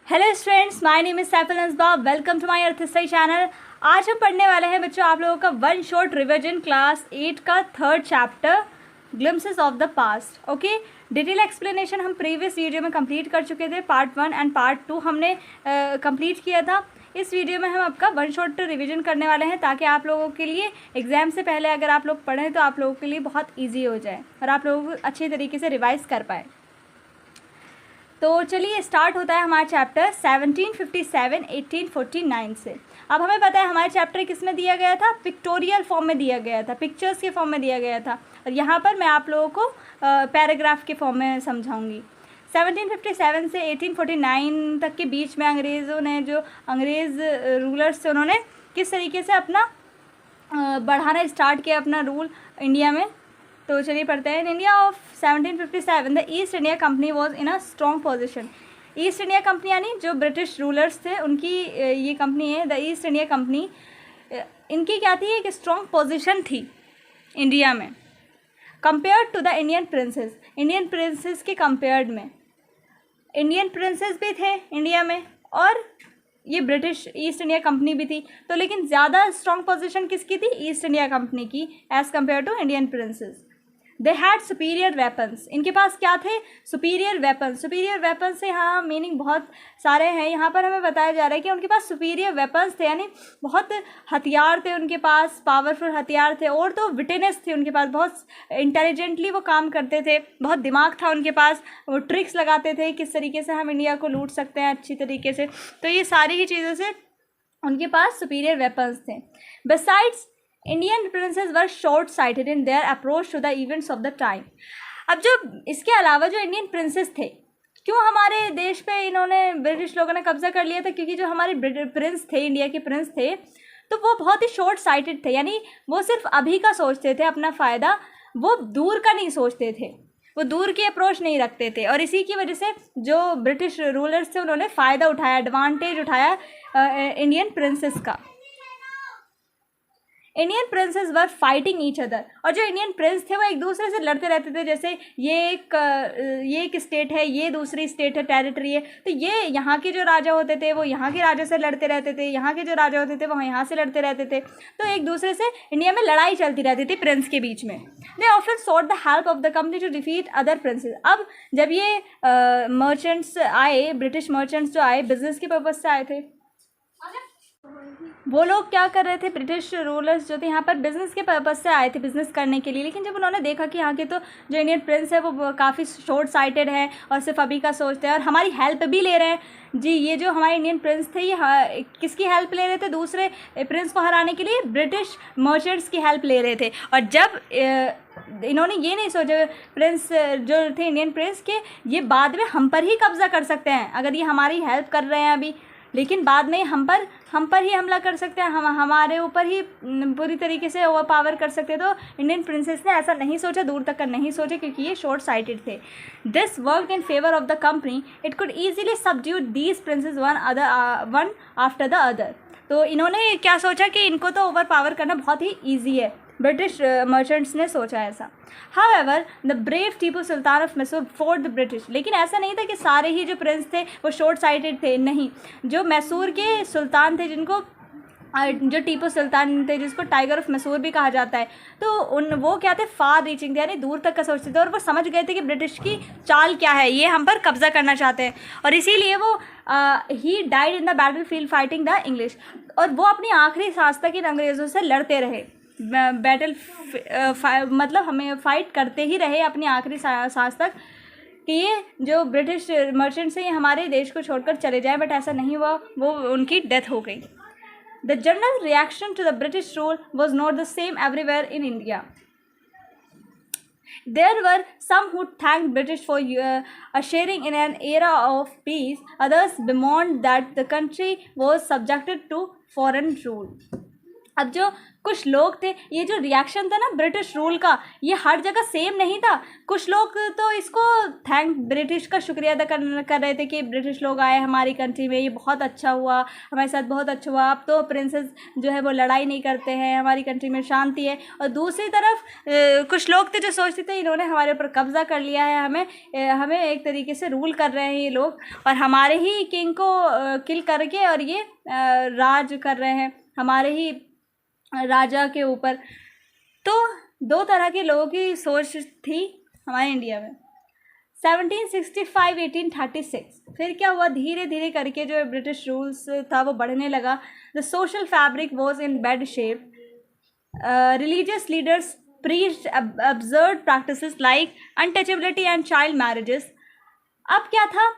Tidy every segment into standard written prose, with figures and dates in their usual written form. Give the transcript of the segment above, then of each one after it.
Hello students, my name is Saiful Nasba. Welcome to my earth history channel. आज हम पढ़ने वाले हैं बच्चों आप लोगों का वन शॉट रिविजन क्लास 8 का third chapter glimpses of the past. Okay, detail explanation हम प्रीवियस वीडियो में कंप्लीट कर चुके थे। पार्ट 1 एंड पार्ट 2 हमने कंप्लीट किया था। इस वीडियो में हम आपका वन शॉट रिविजन करने वाले हैं ताकि आप लोगों के लिए एग्जाम से पहले अगर आप लोग पढ़ें तो आप लोगों के लिए बहुत ईजी हो जाए और आप लोगों को अच्छी तरीके से रिवाइज कर पाए। तो चलिए स्टार्ट होता है हमारा चैप्टर 1757-1849 से। अब हमें पता है हमारा चैप्टर किस में दिया गया था, पिक्टोरियल फॉर्म में दिया गया था, पिक्चर्स के फॉर्म में दिया गया था। और यहाँ पर मैं आप लोगों को पैराग्राफ के फॉर्म में समझाऊंगी। 1757 से 1849 तक के बीच में अंग्रेज़ों ने, जो अंग्रेज़ रूलर्स थे, उन्होंने किस तरीके से अपना बढ़ाना स्टार्ट किया अपना रूल इंडिया में। तो चलिए पढ़ते हैं। In India of 1757 the East India company was in a strong position. East India company यानी जो ब्रिटिश रूलर्स थे उनकी ये कंपनी है, द ईस्ट इंडिया कंपनी। इनकी क्या थी, एक स्ट्रॉन्ग पोजिशन थी इंडिया में compared to the Indian princes. Indian princes के कंपेयर्ड में, इंडियन प्रिंसेस भी थे इंडिया में और ये ब्रिटिश ईस्ट इंडिया कंपनी भी थी। तो लेकिन ज़्यादा स्ट्रॉन्ग पोजीशन किसकी थी, ईस्ट इंडिया कंपनी की as compare to Indian princes. They had superior weapons. इनके पास क्या थे, सुपीरियर वेपन्स। सुपीरियर वेपन्स से यहाँ मीनिंग बहुत सारे हैं। यहाँ पर हमें बताया जा रहा है कि उनके पास सुपीरियर वेपन्स थे, यानी बहुत हथियार थे उनके पास, पावरफुल हथियार थे। और तो विटनेस थी उनके पास, बहुत इंटेलिजेंटली वो काम करते थे, बहुत दिमाग था उनके पास। वो ट्रिक्स लगाते थे किस तरीके से हम इंडिया को लूट सकते हैं अच्छी तरीके से। तो ये सारी ही चीज़ों से उनके पास सुपीरियर वेपन्स थे। Besides Indian princes were short sighted in their approach to the events of the time. अब जो इसके अलावा जो इंडियन प्रिंसेस थे, क्यों हमारे देश पे इन्होंने, ब्रिटिश लोगों ने कब्जा कर लिया था, क्योंकि जो हमारे प्रिंस थे, इंडिया के प्रिंस थे, तो वो बहुत ही शॉर्ट साइटेड थे। यानी वो सिर्फ अभी का सोचते थे, अपना फ़ायदा, वो दूर का नहीं सोचते थे, वो दूर की अप्रोच नहीं रखते थे। और इसी की वजह से जो ब्रिटिश रूलर्स थे उन्होंने फ़ायदा उठाया, एडवांटेज उठाया इंडियन प्रिंसेस का। Indian princes were fighting each other. और जो इंडियन प्रिंस थे वो एक दूसरे से लड़ते रहते थे। जैसे ये एक स्टेट है, ये दूसरी स्टेट है, टेरिटरी है, तो ये यहाँ के जो राजा होते थे वो यहाँ के राजा से लड़ते रहते थे, यहाँ के जो राजा होते थे वो यहाँ से लड़ते रहते थे। तो एक दूसरे से इंडिया में लड़ाई चलती रहती थी प्रिंस के बीच में। They often sought the help of the company to defeat other princes. अब जब ये मर्चेंट्स आए, ब्रिटिश मर्चेंट्स जो आए, बिजनेस के पर्पज़ से आए थे, वो लोग क्या कर रहे थे, ब्रिटिश रूलर्स जो थे यहाँ पर बिज़नेस के पर्पज़ से आए थे, बिज़नेस करने के लिए। लेकिन जब उन्होंने देखा कि यहाँ के तो जो इंडियन प्रिंस है वो काफ़ी शॉर्ट साइटेड है और सिर्फ अभी का सोचते हैं और हमारी हेल्प भी ले रहे हैं जी। ये जो हमारे इंडियन प्रिंस थे ये किसकी हेल्प ले रहे थे, दूसरे प्रिंस को हराने के लिए ब्रिटिश मर्चेंट्स की हेल्प ले रहे थे। और जब इन्होंने ये नहीं सोचा प्रिंस जो थे इंडियन प्रिंस के, ये बाद में हम पर ही कब्जा कर सकते हैं अगर ये हमारी हेल्प कर रहे हैं अभी, लेकिन बाद में हम पर ही हमला कर सकते हैं, हमारे ऊपर ही पूरी तरीके से ओवर पावर कर सकते हैं। तो इंडियन प्रिंसेस ने ऐसा नहीं सोचा, दूर तक का नहीं सोचा, क्योंकि ये शॉर्ट साइटेड थे। This work in favour of the company, it could easily subdue these princess one after the other. तो इन्होंने क्या सोचा कि इनको तो ओवर पावर करना बहुत ही ईजी है, ब्रिटिश मर्चेंट्स ने सोचा ऐसा। However, the brave Tipu Sultan of Mysore fought the British। लेकिन ऐसा नहीं था कि सारे ही जो प्रिंस थे वो शॉर्ट साइटेड थे, नहीं। जो मैसूर के सुल्तान थे, जिनको जो टीपू सुल्तान थे, जिसको टाइगर ऑफ मैसूर भी कहा जाता है, तो वो क्या थे, फार रीचिंग थे, यानी दूर तक का सोचते थे। और वो समझ गए थे कि ब्रिटिश की चाल क्या है, ये हम पर कब्जा करना चाहते हैं। और इसीलिए वो he died in the battle field fighting the English. और वो अपनी आखिरी सांस तक इन अंग्रेज़ों से लड़ते रहे, मतलब हमें फ़ाइट करते ही रहे अपनी आखिरी सांस तक कि ये जो ब्रिटिश मर्चेंट्स हैं ये हमारे देश को छोड़कर चले जाए। बट ऐसा नहीं हुआ, वो उनकी डेथ हो गई। The general reaction to the British rule was not the same everywhere in India. There were some who thanked British for ushering in an era of peace. Others bemoaned that the country was subjected to foreign rule. अब जो कुछ लोग थे, ये जो reaction था ना British rule का, ये हर जगह सेम नहीं था। कुछ लोग तो इसको ब्रिटिश का शुक्रिया अदा कर रहे थे कि ब्रिटिश लोग आए हमारी कंट्री में, ये बहुत अच्छा हुआ, हमारे साथ बहुत अच्छा हुआ, अब तो प्रिंसेस जो है वो लड़ाई नहीं करते हैं, हमारी कंट्री में शांति है। और दूसरी तरफ कुछ लोग थे जो सोचते थे इन्होंने हमारे ऊपर कब्जा कर लिया है, हमें एक तरीके से रूल कर रहे हैं ये लोग, और हमारे ही किंग को किल करके और ये राज कर रहे हैं हमारे ही राजा के ऊपर। तो दो तरह के लोगों की सोच थी हमारे इंडिया में। 1765 1836 फिर क्या हुआ, धीरे धीरे करके जो ब्रिटिश रूल्स था वो बढ़ने लगा। The social fabric was in bad shape. Religious leaders preached absurd practices like untouchability and child marriages। अब क्या था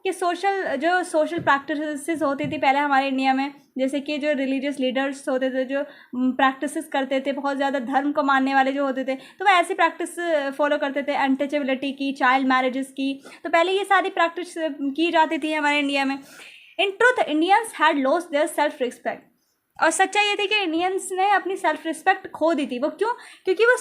कि सोशल प्रैक्टिसेस होती थी पहले हमारे इंडिया में, जैसे कि जो रिलीजियस लीडर्स होते थे जो प्रैक्टिसेस करते थे, बहुत ज़्यादा धर्म को मानने वाले जो होते थे, तो वो ऐसी प्रैक्टिस फॉलो करते थे, अनटचेबिलिटी की, चाइल्ड मैरिजेस की। तो पहले ये सारी प्रैक्टिस की जाती थी हमारे इंडिया में। In truth Indians had lost their self respect. और सच्चाई ये थी कि इंडियंस ने अपनी सेल्फ रिस्पेक्ट खो दी थी। वो क्यों? क्योंकि वो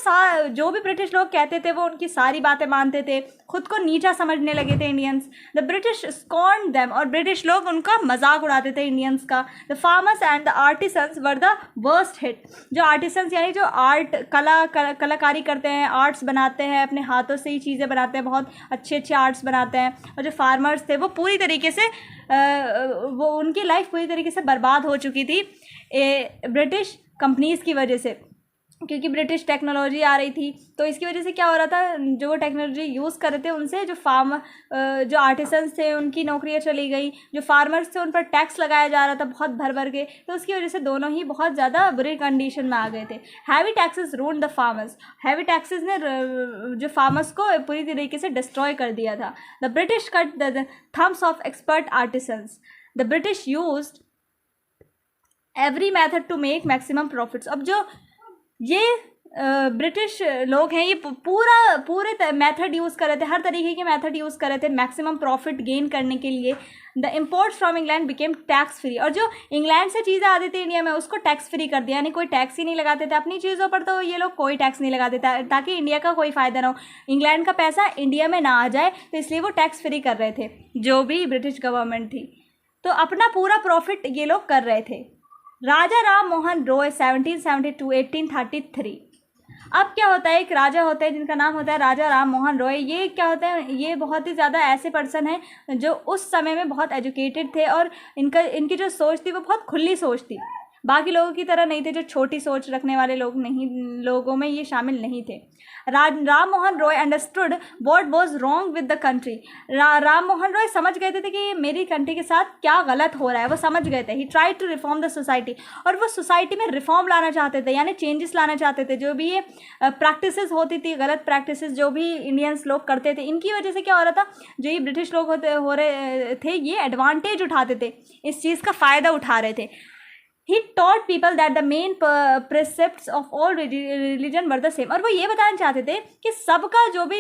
जो भी ब्रिटिश लोग कहते थे वो उनकी सारी बातें मानते थे, खुद को नीचा समझने लगे थे इंडियंस। द ब्रिटिश स्कॉर्न्ड देम, और ब्रिटिश लोग उनका मजाक उड़ाते थे इंडियंस का। The farmers and the artisans were the worst hit. जो आर्टिसंस यानी जो कलाकारी करते हैं, आर्ट्स बनाते हैं, अपने हाथों से ही चीज़ें बनाते हैं, बहुत अच्छे अच्छे आर्ट्स बनाते हैं, और जो फार्मर्स थे वो पूरी तरीके से वो उनकी लाइफ पूरी तरीके से बर्बाद हो चुकी थी ब्रिटिश कंपनीज़ की वजह से, क्योंकि ब्रिटिश टेक्नोलॉजी आ रही थी। तो इसकी वजह से क्या हो रहा था, जो वो टेक्नोलॉजी यूज़ कर रहे थे उनसे जो आर्टिसंस थे उनकी नौकरियां चली गई, जो फार्मर्स थे उन पर टैक्स लगाया जा रहा था बहुत भर भर के। तो उसकी वजह से दोनों ही बहुत ज़्यादा बुरी कंडीशन में आ गए थे। Heavy taxes ruled the farmers. Heavy taxes ने जो फार्मर्स को पूरी तरीके से डिस्ट्रॉय कर दिया था। The British cut the thumbs of expert artisans. The British used every method to make maximum profits. अब जो ये ब्रिटिश लोग हैं ये पूरे मेथड यूज़ कर रहे थे, हर तरीके के मेथड यूज़ कर रहे थे मैक्सिमम प्रॉफिट गेन करने के लिए। The imports from England became tax free. और जो इंग्लैंड से चीज़ें आती थी इंडिया में उसको टैक्स फ्री कर दिया, यानी कोई टैक्स ही नहीं लगाते थे अपनी चीज़ों पर। तो ये लोग कोई टैक्स नहीं लगाते थे ताकि इंडिया का कोई फ़ायदा ना हो, इंग्लैंड का पैसा इंडिया में ना आ जाए, तो इसलिए वो टैक्स फ्री कर रहे थे जो भी ब्रिटिश गवर्नमेंट थी। तो अपना पूरा प्रॉफिट ये लोग कर रहे थे। राजा राम मोहन रॉय 1772 1833। अब क्या होता है, एक राजा होता है जिनका नाम होता है राजा राम मोहन रॉय। ये क्या होता है, ये बहुत ही ज़्यादा ऐसे पर्सन हैं जो उस समय में बहुत एजुकेटेड थे, और इनकी जो सोच थी वो बहुत खुली सोच थी, बाकी लोगों की तरह नहीं थे जो छोटी सोच रखने वाले लोगों में ये शामिल नहीं थे। Ram Mohan Roy understood what was wrong with the country. Ram Mohan Roy समझ गए थे कि मेरी कंट्री के साथ क्या गलत हो रहा है, वो समझ गए थे। He tried to reform the society. और वो सोसाइटी में रिफॉर्म लाना चाहते थे, यानी चेंजेस लाना चाहते थे। जो भी ये प्रैक्टिसेस होती थी, गलत प्रैक्टिसेस जो भी इंडियंस लोग करते थे, इनकी वजह से क्या हो रहा था, जो ये ब्रिटिश लोग हो रहे थे ये एडवांटेज उठाते थे, इस चीज़ का फ़ायदा उठा रहे थे। He taught people that the main precepts of all religion were the same। और वो ये बताना चाहते थे कि सबका जो भी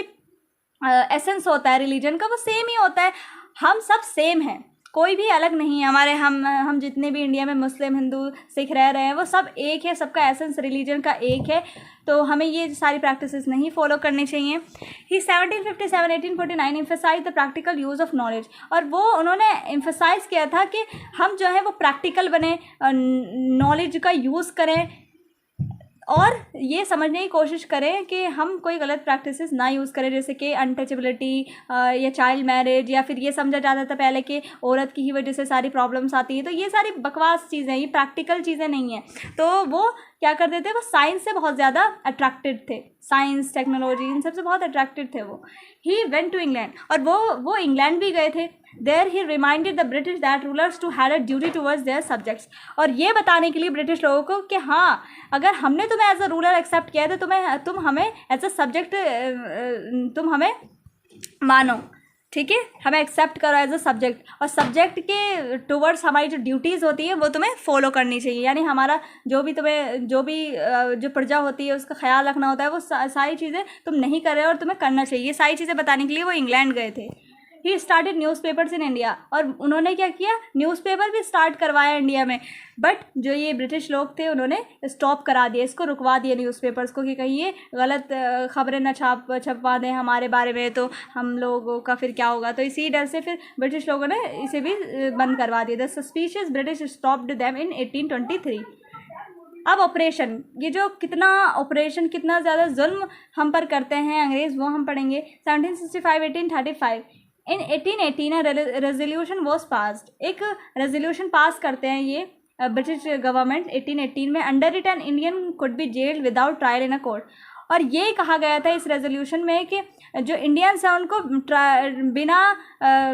एसेंस होता है रिलीजन का वो सेम ही होता है, हम सब सेम हैं, कोई भी अलग नहीं है। हमारे हम जितने भी इंडिया में मुस्लिम हिंदू सिख रह रहे हैं वो सब एक है, सबका एसेंस रिलीजन का एक है, तो हमें ये सारी प्रैक्टिसेस नहीं फॉलो करनी चाहिए। He 1757 1849 emphasise the practical use of knowledge. और वो उन्होंने एम्फेसाइज किया था कि हम जो है वो प्रैक्टिकल बने, नॉलेज का यूज़ करें, और ये समझने की कोशिश करें कि हम कोई गलत प्रैक्टिसेस ना यूज़ करें, जैसे कि अनटचेबिलिटी या चाइल्ड मैरिज, या फिर ये समझा जाता था पहले कि औरत की ही वजह से सारी प्रॉब्लम्स आती हैं। तो ये सारी बकवास चीज़ें, ये प्रैक्टिकल चीज़ें नहीं हैं। तो वो क्या करते थे, वो साइंस से बहुत ज़्यादा अट्रैक्टेड थे, साइंस टेक्नोलॉजी इन सब से बहुत अट्रैक्टेड थे वो। ही वेंट टू इंग्लैंड, और वो इंग्लैंड भी गए थे। There he reminded the British that rulers to had a duty towards their subjects. और ये बताने के लिए ब्रिटिश लोगों को कि हाँ, अगर हमने तुम्हें एज अ रूलर एक्सेप्ट किया है तो तुम हमें एज अ सब्जेक्ट तुम हमें मानो, ठीक है, हमें एक्सेप्ट करो एज अ सब्जेक्ट, और सब्जेक्ट के टुवर्ड्स हमारी जो ड्यूटीज़ होती है वो तुम्हें फॉलो करनी चाहिए। यानी हमारा जो प्रजा होती है उसका ख्याल रखना होता है, वो सारी चीज़ें तुम नहीं कर रहे हो और तुम्हें करना चाहिए। ये सारी चीज़ें बताने के लिए वो इंग्लैंड गए थे। He started newspapers in India, और उन्होंने क्या किया, न्यूज़पेपर भी स्टार्ट करवाया इंडिया में। बट जो ये ब्रिटिश लोग थे उन्होंने स्टॉप करा दिया, इसको रुकवा दिया न्यूज़पेपर्स को कि कहीं ये गलत खबरें ना छपवा दें हमारे बारे में, तो हम लोगों का फिर क्या होगा। तो इसी डर से फिर ब्रिटिश लोगों ने इसे भी बंद करवा दिया। The suspicious British stopped them in 1823। अब ऑपरेशन, ये जो कितना ऑपरेशन, कितना ज़्यादा जुल्म हम पर करते हैं अंग्रेज़, वो हम पढ़ेंगे। 1765 1835 इन 1818 रेजोल्यूशन वॉज पास्ड। एक रेजोल्यूशन पास करते हैं ये ब्रिटिश गवर्नमेंट 1818 में। Under it an Indian could be gelled without trial in a court. और ये कहा गया था इस रेजोल्यूशन में कि जो इंडियंस हैं उनको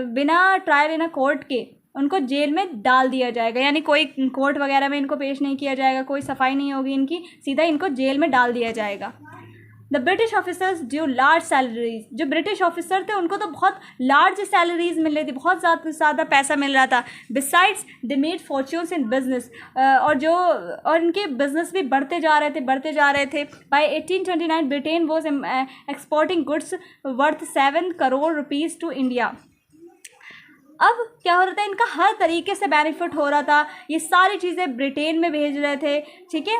बिना ट्रायल इन अ कोर्ट के उनको जेल में डाल दिया जाएगा, यानी कोई कोर्ट वगैरह में इनको पेश नहीं किया जाएगा, कोई सफाई नहीं होगी इनकी, सीधा इनको जेल में डाल दिया जाएगा। The British officers due large salaries. जो ब्रिटिश ऑफिसर थे उनको तो बहुत लार्ज सैलरीज मिल रही थी, बहुत ज़्यादा पैसा मिल रहा था। Besides they made fortunes in business, और इनके बिजनेस भी बढ़ते जा रहे थे। By 1829 Britain was exporting goods worth 7 crore rupees to India. अब क्या हो रहा था, इनका हर तरीके से बेनिफिट हो रहा था, ये सारी चीज़ें ब्रिटेन में भेज रहे थे, ठीक है,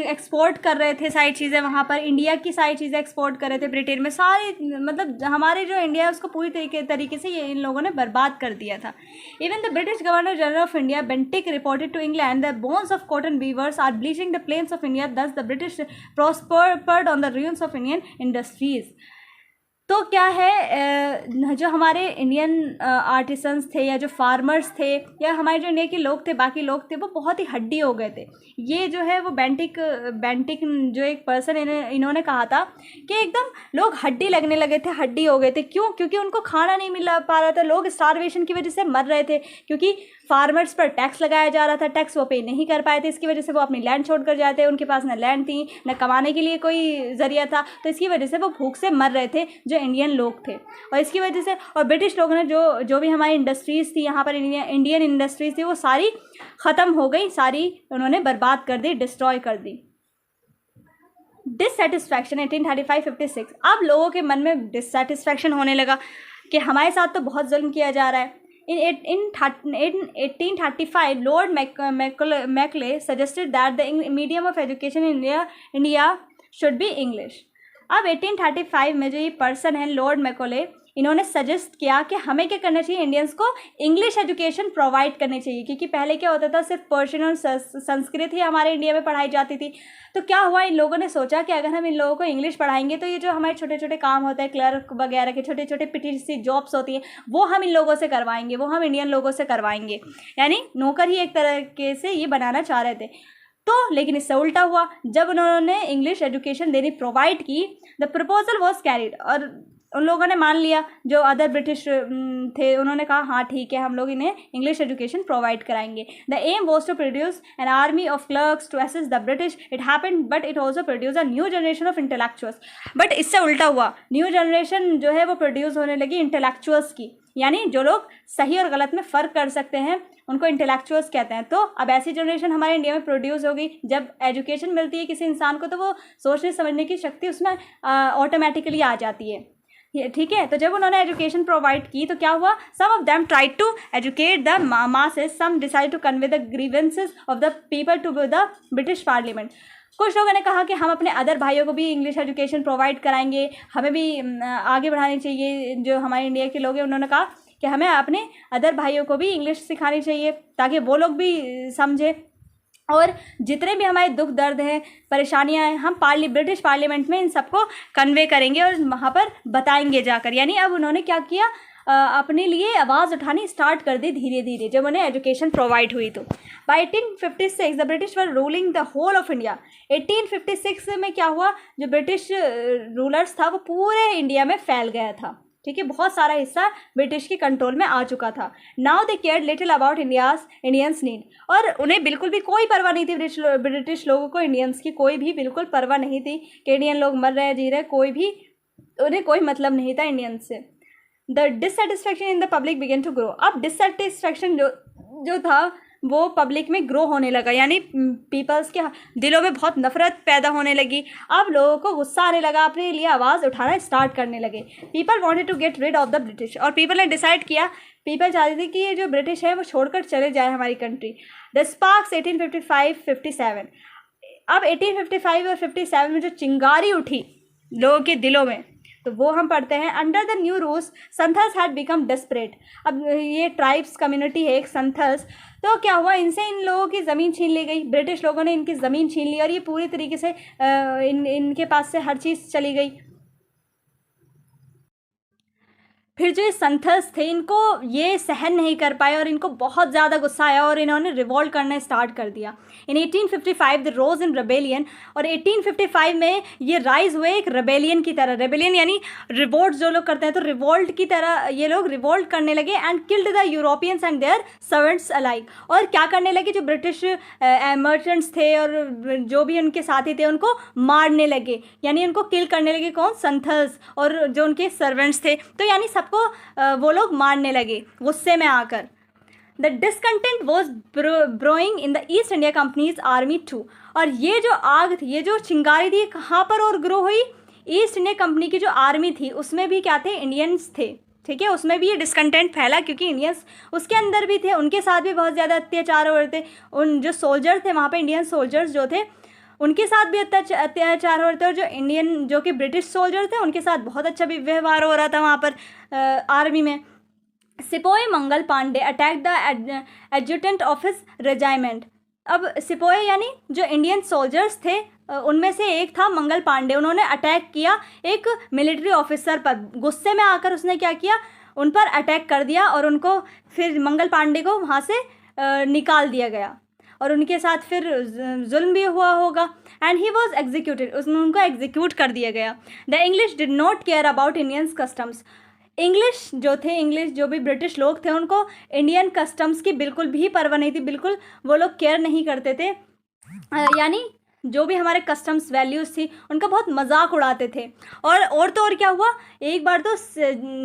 एक्सपोर्ट कर रहे थे सारी चीज़ें वहाँ पर, इंडिया की सारी चीज़ें एक्सपोर्ट कर रहे थे ब्रिटेन में सारी, मतलब हमारे जो इंडिया है उसको पूरी तरीके से ये इन लोगों ने बर्बाद कर दिया था। Even the British governor general of India Bentinck reported to England the bones of cotton weavers are bleaching the plains of India, thus the British prospered on the ruins of Indian industries. तो क्या है, जो हमारे Indian artisans थे या जो farmers थे या हमारे जो इंडिया के लोग थे, बाकी लोग थे, वो बहुत ही हड्डी हो गए थे। ये जो है वो बेंटिक जो एक पर्सन इन्होंने कहा था कि एकदम लोग हड्डी लगने लगे थे, हड्डी हो गए थे। क्यों? क्योंकि उनको खाना नहीं मिल पा रहा था, लोग स्टारवेशन की वजह से मर रहे थे, क्योंकि फार्मर्स पर टैक्स लगाया जा रहा था, टैक्स वो पे नहीं कर पाए थे, इसकी वजह से वो अपनी लैंड छोड़ कर जाते, उनके पास न लैंड थी न कमाने के लिए कोई ज़रिया था, तो इसकी वजह से वो भूख से मर रहे थे जो इंडियन लोग थे। और इसकी वजह से और ब्रिटिश लोगों ने जो भी हमारी इंडस्ट्रीज़ थी यहाँ पर, इंडियन इंडस्ट्रीज़ थी, वो सारी ख़त्म हो गई, सारी उन्होंने बर्बाद कर दी, डिस्ट्रॉय कर दी। डिससेटिस्फैक्शन 1835-56। अब लोगों के मन में डिससेटिस्फैक्शन होने लगा कि हमारे साथ तो बहुत जुल्म किया जा रहा है। In 1835, Lord Macaulay suggested that the medium of education in India should be English. अब 1835 में जो ये पर्सन है लॉर्ड मैकॉले, इन्होंने सजेस्ट किया कि हमें क्या करना चाहिए, इंडियंस को इंग्लिश एजुकेशन प्रोवाइड करनी चाहिए, क्योंकि पहले क्या होता था सिर्फ पर्शियन और संस्कृत ही हमारे इंडिया में पढ़ाई जाती थी। तो क्या हुआ, इन लोगों ने सोचा कि अगर हम इन लोगों को इंग्लिश पढ़ाएंगे तो ये जो हमारे छोटे छोटे काम होते हैं, क्लर्क वगैरह के छोटे छोटे पिटी सी जॉब्स होती हैं, वो हम इन लोगों से करवाएंगे, वो हम इंडियन लोगों से करवाएंगे, यानी नौकर ही एक तरीके से ये बनाना चाह रहे थे। तो लेकिन इससे उल्टा हुआ, जब उन्होंने इंग्लिश एजुकेशन देनी प्रोवाइड की, द प्रपोजल वॉज कैरिड, और उन लोगों ने मान लिया, जो अदर ब्रिटिश थे उन्होंने कहा हाँ ठीक है, हम लोग इन्हें इंग्लिश एजुकेशन प्रोवाइड कराएंगे। The aim was to produce an army of clerks to assist the British. It happened but it also produce a new generation of intellectuals. But इससे उल्टा हुआ, न्यू जनरेशन जो है वो प्रोड्यूस होने लगी intellectuals की, यानी जो लोग सही और गलत में फ़र्क कर सकते हैं उनको इंटेलेक्चुअल्स कहते हैं। तो अब ऐसी जनरेशन हमारे इंडिया में प्रोड्यूस होगी। जब एजुकेशन मिलती है किसी इंसान को तो वो सोचने समझने की शक्ति उसमें ऑटोमेटिकली आ जाती है, ठीक है। तो जब उन्होंने एजुकेशन प्रोवाइड की तो क्या हुआ, some of them tried to educate the masses, some decide to convey the grievances of the people to the British parliament. कुछ लोगों ने कहा कि हम अपने अदर भाइयों को भी इंग्लिश एजुकेशन प्रोवाइड कराएंगे, हमें भी आगे बढ़ानी चाहिए। जो हमारे इंडिया के लोग हैं उन्होंने कहा कि हमें अपने अदर भाइयों को भी इंग्लिश सिखानी चाहिए ताकि वो लोग भी समझे, और जितने भी हमारे दुख दर्द हैं, परेशानियां हैं, हम ब्रिटिश पार्लियामेंट में इन सबको कन्वे करेंगे और वहाँ पर बताएंगे जाकर। यानी अब उन्होंने क्या किया, अपने लिए आवाज़ उठानी स्टार्ट कर दी धीरे धीरे जब उन्हें एजुकेशन प्रोवाइड हुई। तो by 1856 the British were ruling the whole of India. 1856 में क्या हुआ, जो ब्रिटिश रूलर्स था वो पूरे इंडिया में फैल गया था, ठीक है, बहुत सारा हिस्सा ब्रिटिश के कंट्रोल में आ चुका था। Now they cared little about Indians need, और उन्हें बिल्कुल भी कोई परवाह नहीं थी, ब्रिटिश लोगों को इंडियंस की कोई भी बिल्कुल परवाह नहीं थी कि इंडियन लोग मर रहे हैं जी रहे, कोई भी उन्हें कोई मतलब नहीं था इंडियंस से। The dissatisfaction in the public began to grow. अब डिससेटिस्फैक्शन जो था वो पब्लिक में ग्रो होने लगा, यानी पीपल्स के दिलों में बहुत नफरत पैदा होने लगी। अब लोगों को गुस्सा आने लगा, अपने लिए आवाज़ उठाना स्टार्ट करने लगे। People wanted to get rid of the British, और पीपल ने डिसाइड किया, पीपल चाहते थे कि ये जो ब्रिटिश है वो छोड़कर चले जाए हमारी कंट्री। The sparks 1855-57। अब 1855 और 57 में जो चिंगारी उठी लोगों के दिलों में, तो वो हम पढ़ते हैं। Under the new rules Santhals had become desperate. अब ये ट्राइब्स कम्युनिटी है एक संथल्स, तो क्या हुआ, इनसे इन लोगों की ज़मीन छीन ली गई, ब्रिटिश लोगों ने इनकी ज़मीन छीन ली और ये पूरी तरीके से इनके पास से हर चीज़ चली गई। फिर जो ये संथल्स थे इनको ये सहन नहीं कर पाए और इनको बहुत ज़्यादा गुस्सा आया और इन्होंने रिवॉल्ट करना स्टार्ट कर दिया। इन 1855 द रोज इन रेबेलियन, और 1855 में ये राइज हुए एक रेबेलियन की तरह। रेबेलियन यानी रिवोल्ट जो लोग करते हैं, तो रिवोल्ट की तरह ये लोग रिवोल्ट करने लगे and killed the Europeans and their servants alike. और क्या करने लगे, जो ब्रिटिश मर्चेंट्स थे और जो भी उनके साथी थे उनको मारने लगे, यानी उनको किल करने लगे। कौन? संथल्स, और जो उनके सर्वेंट्स थे, तो यानी सबको वो लोग मारने लगे गुस्से में आकर। The discontent was brewing in the East India Company's army too. और ये जो आग थी, ये जो चिंगारी थी, कहाँ पर और ग्रो हुई? ईस्ट इंडिया कंपनी की जो आर्मी थी उसमें भी क्या थे? इंडियंस थे, ठीक है, उसमें भी ये डिसकंटेंट फैला क्योंकि इंडियंस उसके अंदर भी थे, उनके साथ भी बहुत ज़्यादा अत्याचार हो रहे थे। उन जो सोल्जर थे वहाँ पे, इंडियन सोल्जर्स जो थे उनके साथ भी अत्याचार हो रहे थे, और जो इंडियन जो कि ब्रिटिश सोल्जर थे उनके साथ बहुत अच्छा भी व्यवहार हो रहा था वहाँ पर आर्मी में। Sepoy Mangal Pandey attack the adjutant of his regiment. अब सिपोई यानी जो इंडियन सोल्जर्स थे उनमें से एक था मंगल पांडे, उन्होंने अटैक किया एक मिलिट्री ऑफिसर पर। गुस्से में आकर उसने क्या किया, उन पर अटैक कर दिया और उनको फिर मंगल पांडे को वहाँ से निकाल दिया गया और उनके साथ फिर जुल्म भी हुआ होगा। एंड ही वॉज एग्जीक्यूटेड, उसने उनको एग्जीक्यूट कर दिया गया। The English did not care about Indians customs. English जो थे, इंग्लिश जो भी ब्रिटिश लोग थे, उनको इंडियन कस्टम्स की बिल्कुल भी परवाह नहीं थी, बिल्कुल वो लोग केयर नहीं करते थे, यानी जो भी हमारे कस्टम्स वैल्यूज़ थी उनका बहुत मजाक उड़ाते थे। और तो और क्या हुआ, एक बार तो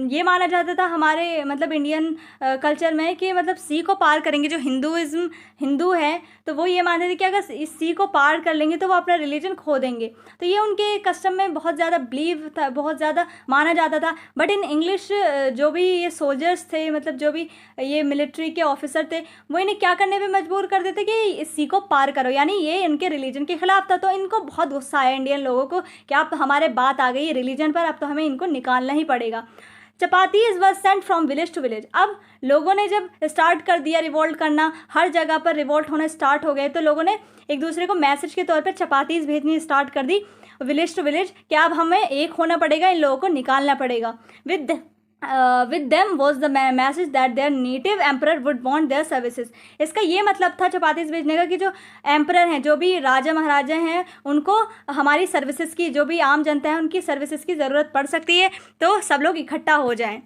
ये माना जाता था हमारे मतलब इंडियन कल्चर में कि मतलब सी को पार करेंगे, जो हिंदू है तो वो ये मानते थे कि अगर इस सी को पार कर लेंगे तो वो अपना रिलीजन खो देंगे। तो ये उनके कस्टम में बहुत ज़्यादा बिलीव था, बहुत ज़्यादा माना जाता था। बट इन इंग्लिश जो भी ये सोल्जर्स थे, मतलब जो भी ये मिलिट्री के ऑफिसर थे, वो इन्हें क्या करने पे मजबूर कर देते कि इस सी को पार करो, यानी ये इनके रिलीजन के खिलाफ था। तो इनको बहुत गुस्सा आया इंडियन लोगों को कि आप हमारे बात आ गई रिलीजन पर, अब तो हमें इनको निकालना ही पड़ेगा। Chapatis was sent from village to village. अब लोगों ने जब स्टार्ट कर दिया रिवोल्ट करना, हर जगह पर रिवोल्ट होना स्टार्ट हो गए, तो लोगों ने एक दूसरे को मैसेज के तौर पर चपातीज भेजनी स्टार्ट कर दी विलेज टू विलेज कि अब हमें एक होना पड़ेगा, इन लोगों को निकालना पड़ेगा। with them was the message that their native emperor would want their services। इसका ये मतलब था चपातीस भेजने का कि जो एम्परर हैं, जो भी राजा महाराजा हैं, उनको हमारी सर्विसेज की, जो भी आम जनता है उनकी सर्विसेज की ज़रूरत पड़ सकती है, तो सब लोग इकट्ठा हो जाएं।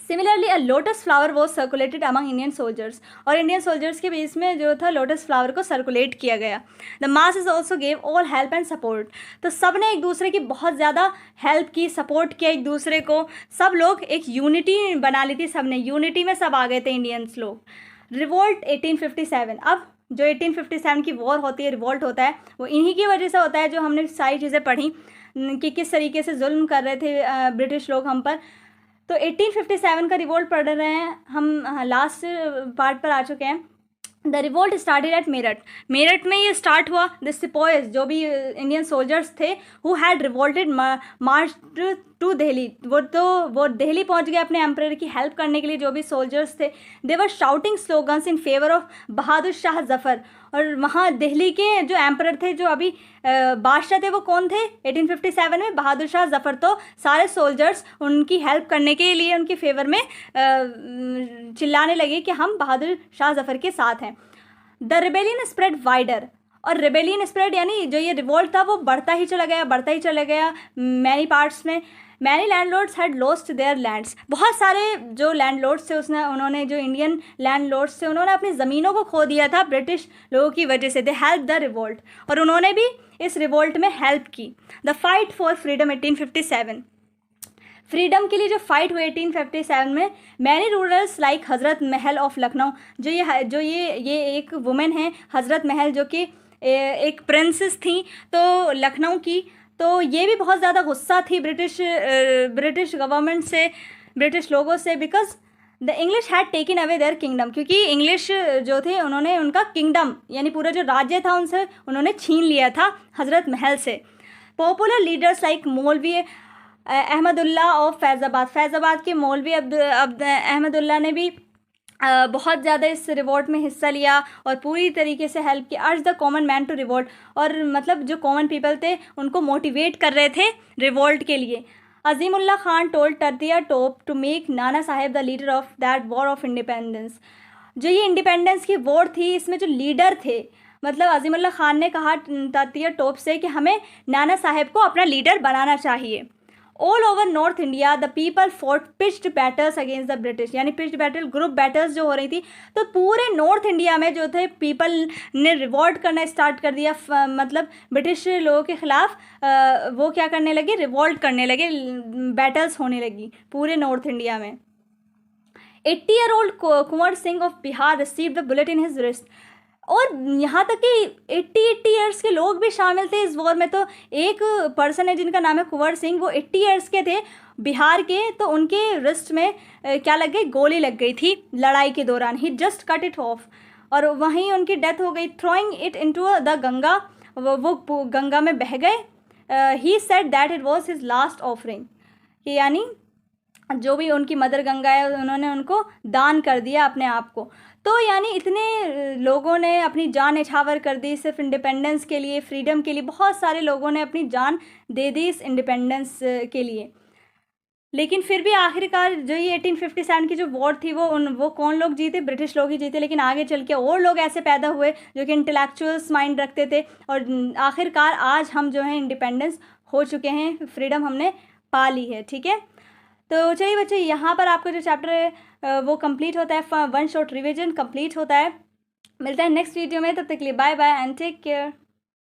Similarly a lotus flower was circulated among Indian soldiers. और इंडियन सोल्जर्स के बीच में जो था लोटस फ्लावर को सर्कुलेट किया गया। The masses also gave all help and support. तो सब ने एक दूसरे की बहुत ज़्यादा हेल्प की, सपोर्ट किया एक दूसरे को। सब लोग एक यूनिटी बना ली थी, सब ने यूनिटी में सब आ गए थे इंडियंस लोग। रिवोल्ट 1857। अब जो 1857 की वॉर होती है, रिवोल्ट होता है, वो इन्हीं की वजह से होता है, जो हमने सारी चीज़ें पढ़ी कि किस तरीके से जुल्म कर रहे थे ब्रिटिश लोग हम पर। तो 1857 का रिवोल्ट पढ़ रहे हैं हम, लास्ट पार्ट पर आ चुके हैं। The revolt started at Meerut में ये स्टार्ट हुआ। द सिपोइज जो भी इंडियन सोल्जर्स थे who had revolted March two Delhi, वो दिल्ली पहुंच गए अपने एम्परर की हेल्प करने के लिए। जो भी सोल्जर्स थे, they were shouting slogans in favour of Bahadur Shah Zafar. और वहाँ दिल्ली के जो एम्परर थे, जो अभी बादशाह थे, वो कौन थे 1857 में? बहादुर शाह जफ़र। तो सारे सोल्जर्स उनकी हेल्प करने के लिए उनके फेवर में चिल्लाने लगे कि हम बहादुर शाह जफ़र के साथ हैं। The rebellion spread wider. और रिबेलियन स्प्रेड यानी जो ये रिवोल्ट था वो बढ़ता ही चला गया मैनी पार्ट्स में। Many landlords had lost there lands. बहुत सारे जो लैंडलॉर्ड्स थे उन्होंने जो इंडियन लैंडलॉर्ड्स थे उन्होंने अपनी ज़मीनों को खो दिया था ब्रिटिश लोगों की वजह से। दे हेल्प द रिवोल्ट, और उन्होंने भी इस रिवोल्ट में हेल्प की। The fight for freedom 1857। Freedom के लिए जो फाइट हुए 1857 में, मैनी रूरल्स लाइक हज़रत महल ऑफ लखनऊ, जो ये एक वुमेन है हज़रत महल, जो कि एक प्रिंसेस थी तो लखनऊ की, तो ये भी बहुत ज़्यादा गुस्सा थी ब्रिटिश गवर्नमेंट से, ब्रिटिश लोगों से, because the English had taken away there kingdom, क्योंकि इंग्लिश जो थे उन्होंने उनका किंगडम यानी पूरा जो राज्य था उनसे उन्होंने छीन लिया था हज़रत महल से। पॉपुलर लीडर्स लाइक मौलवी अहमदुल्ला ऑफ फैज़ाबाद के मौलवी अहमदुल्ला ने भी बहुत ज़्यादा इस रिवोल्ट में हिस्सा लिया और पूरी तरीके से हेल्प की। Urge the common man to revolt, और मतलब जो कॉमन पीपल थे उनको मोटिवेट कर रहे थे रिवोल्ट के लिए। अजीमुल्ला खान टोल्ड तरतिया टोप to make Nana Sahib the leader of that war of independence. जो ये इंडिपेंडेंस की वॉर थी, इसमें जो लीडर थे, मतलब अजीमुल्ला खान ने कहा तरतिया टोप से कि हमें नाना साहेब को अपना लीडर बनाना चाहिए। All over north India the people fought pitched battles against the British, यानी पिच्ड बैटल, ग्रुप बैटल्स जो हो रही थी, तो पूरे नॉर्थ इंडिया में जो थे पीपल ने रिवॉल्ट करना स्टार्ट कर दिया, मतलब ब्रिटिश लोगों के ख़िलाफ़ वो क्या करने लगे, रिवॉल्ट करने लगे, बैटल्स होने लगी पूरे नॉर्थ इंडिया में। 80-year-old Kunwar Singh of Bihar received the bullet in his wrist, और यहाँ तक कि 80 ईयर्स के लोग भी शामिल थे इस वॉर में। तो एक पर्सन है जिनका नाम है कुंवर सिंह, वो 80 ईयर्स के थे बिहार के, तो उनके रिस्ट में क्या लग गई, गोली लग गई थी लड़ाई के दौरान। ही जस्ट कट इट ऑफ, और वहीं उनकी डेथ हो गई। Throwing it into the Ganga, वो गंगा में बह गए। He said that it was his last offering, कि यानी जो भी उनकी मदर गंगा है उन्होंने उनको दान कर दिया अपने आप को। तो यानी इतने लोगों ने अपनी जान न्यौछावर कर दी सिर्फ इंडिपेंडेंस के लिए, फ्रीडम के लिए। बहुत सारे लोगों ने अपनी जान दे दी इस इंडिपेंडेंस के लिए। लेकिन फिर भी आखिरकार जो ये 1857 की जो वॉर थी वो कौन लोग जीते, ब्रिटिश लोग ही जीते। लेकिन आगे चल के और लोग ऐसे पैदा हुए जो कि इंटेलेक्चुअल्स माइंड रखते थे, और आखिरकार आज हम जो है इंडिपेंडेंस हो चुके हैं, फ्रीडम हमने पा ली है। ठीक है, तो चलिए बच्चे, यहाँ पर आपका जो चैप्टर है वो कंप्लीट होता है, वन शॉट रिवीजन कंप्लीट होता है। मिलता है नेक्स्ट वीडियो में, तब तक के लिए bye bye and take care.